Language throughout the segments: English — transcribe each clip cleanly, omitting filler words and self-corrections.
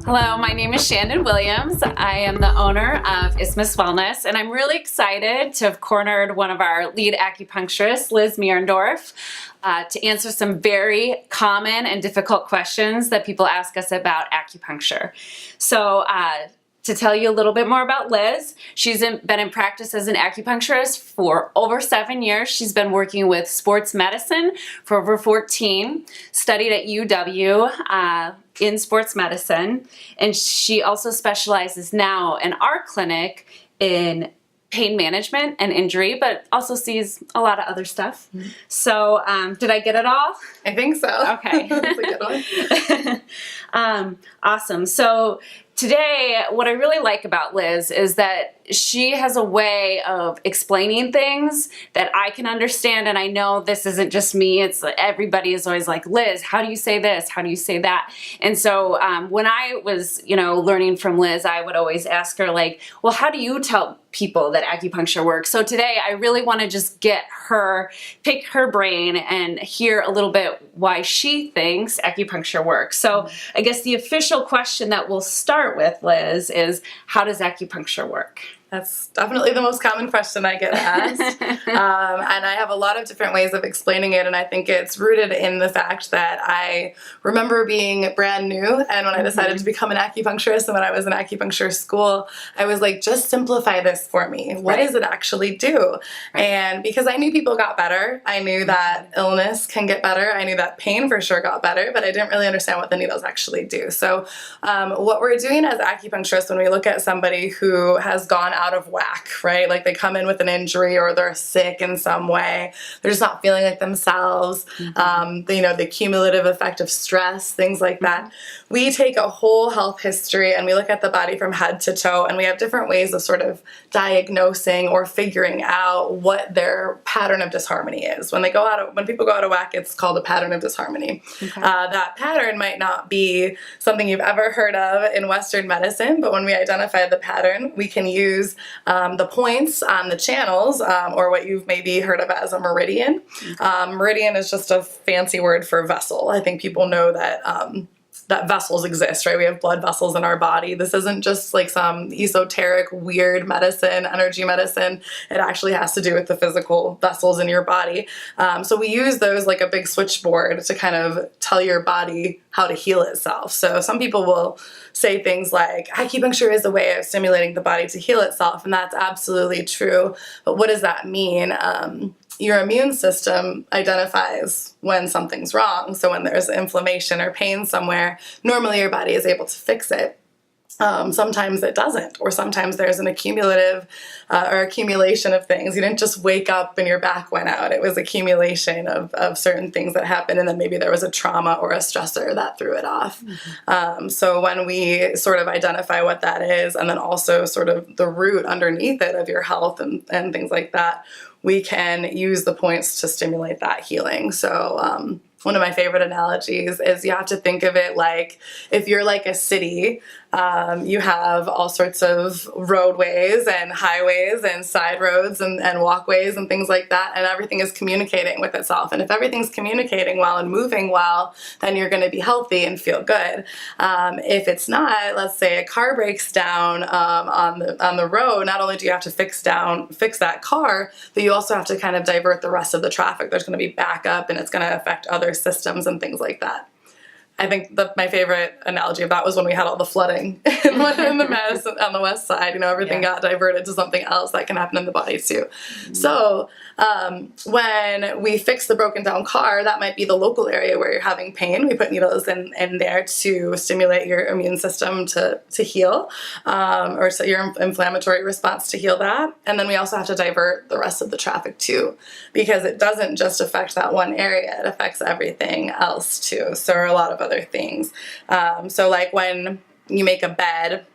Hello, my name is Shannon Williams. I am the owner of Isthmus Wellness, and I'm really excited to have cornered one of our lead acupuncturists, Liz Mierendorf, to answer some very common and difficult questions that people ask us about acupuncture. So, to tell you a little bit more about Liz, she's been in practice as an acupuncturist for over 7 years. She's been working with sports medicine for over 14, studied at UW in sports medicine, and she also specializes now in our clinic in pain management and injury, but also sees a lot of other stuff. Mm-hmm. So did I get it all? I think so. Okay. That's a good one. Awesome. So today, what I really like about Liz is that she has a way of explaining things that I can understand, and I know this isn't just me. It's everybody is always like, Liz, how do you say this? How do you say that? And so when I was, learning from Liz, I would always ask her like, well, how do you tell people that acupuncture works? So today, I really want to just pick her brain and hear a little bit why she thinks acupuncture works. So I guess the official question that we'll start with, Liz, is how does acupuncture work? That's definitely the most common question I get asked. And I have a lot of different ways of explaining it, and I think it's rooted in the fact that I remember being brand new, and when I decided to become an acupuncturist and when I was in acupuncture school, I was like, just simplify this for me. What does it actually do? And because I knew people got better, I knew that illness can get better, I knew that pain for sure got better, but I didn't really understand what the needles actually do. So what we're doing as acupuncturists when we look at somebody who has gone out of whack, right? Like they come in with an injury or they're sick in some way. They're just not feeling like themselves. The cumulative effect of stress, things like that. We take a whole health history and we look at the body from head to toe, and we have different ways of sort of diagnosing or figuring out what their pattern of disharmony is. When people go out of whack, it's called a pattern of disharmony. Okay. That pattern might not be something you've ever heard of in Western medicine, but when we identify the pattern, we can use the points on the channels, or what you've maybe heard of as a meridian. Meridian is just a fancy word for vessel. I think people know that that vessels exist, right? We have blood vessels in our body. This isn't just like some esoteric, weird medicine, energy medicine. It actually has to do with the physical vessels in your body. So we use those like a big switchboard to kind of tell your body how to heal itself. So some people will say things like, acupuncture is a way of stimulating the body to heal itself, and that's absolutely true. But what does that mean? Your immune system identifies when something's wrong. So when there's inflammation or pain somewhere, normally your body is able to fix it. Sometimes it doesn't, or sometimes there's an accumulation of things. You didn't just wake up and your back went out. It was accumulation of certain things that happened, and then maybe there was a trauma or a stressor that threw it off. So when we sort of identify what that is, and then also sort of the root underneath it of your health and things like that, we can use the points to stimulate that healing. So one of my favorite analogies is you have to think of it like if you're like a city, you have all sorts of roadways and highways and side roads and walkways and things like that, and everything is communicating with itself. And if everything's communicating well and moving well, then you're going to be healthy and feel good. If it's not, let's say a car breaks down on the road, not only do you have to fix that car, but you also have to kind of divert the rest of the traffic. There's going to be backup, and it's going to affect other systems and things like that. I think my favorite analogy of that was when we had all the flooding in the mess on the west side. Everything got diverted to something else that can happen in the body too. So when we fix the broken down car, that might be the local area where you're having pain. We put needles in there to stimulate your immune system to heal, or so your inflammatory response to heal that. And then we also have to divert the rest of the traffic too, because it doesn't just affect that one area, it affects everything else too. So there are a lot of other things. So like when you make a bed,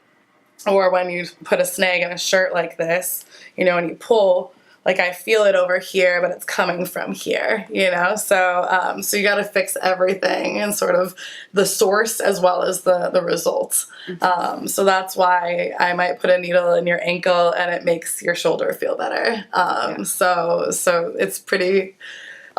or when you put a snag in a shirt like this, and you pull, like I feel it over here, but it's coming from here, So you got to fix everything and sort of the source as well as the results. So that's why I might put a needle in your ankle and it makes your shoulder feel better. So it's pretty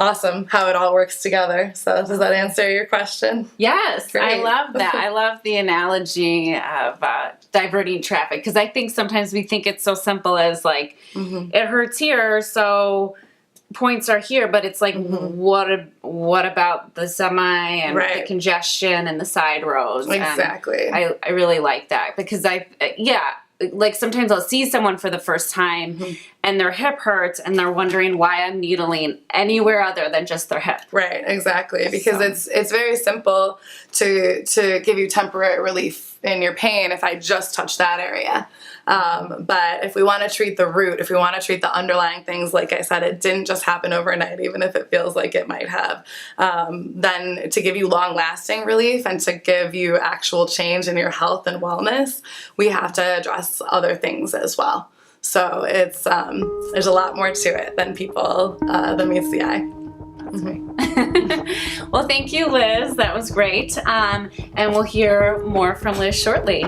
awesome how it all works together. So does that answer your question? Yes, I Great. love that. I love the analogy of diverting traffic, because I think sometimes we think it's so simple as like, it hurts here, so points are here, but it's like, what about the semi and the congestion and the side roads? Exactly. And I really like that, because like sometimes I'll see someone for the first time and their hip hurts and they're wondering why I'm needling anywhere other than just their hip. Right, exactly. Because it's very simple to give you temporary relief in your pain if I just touch that area. But if we want to treat the root, if we want to treat the underlying things, like I said, it didn't just happen overnight, even if it feels like it might have, then to give you long-lasting relief and to give you actual change in your health and wellness, we have to address other things as well. So it's there's a lot more to it than meets the eye. That's great. Well, thank you, Liz. That was great. And we'll hear more from Liz shortly.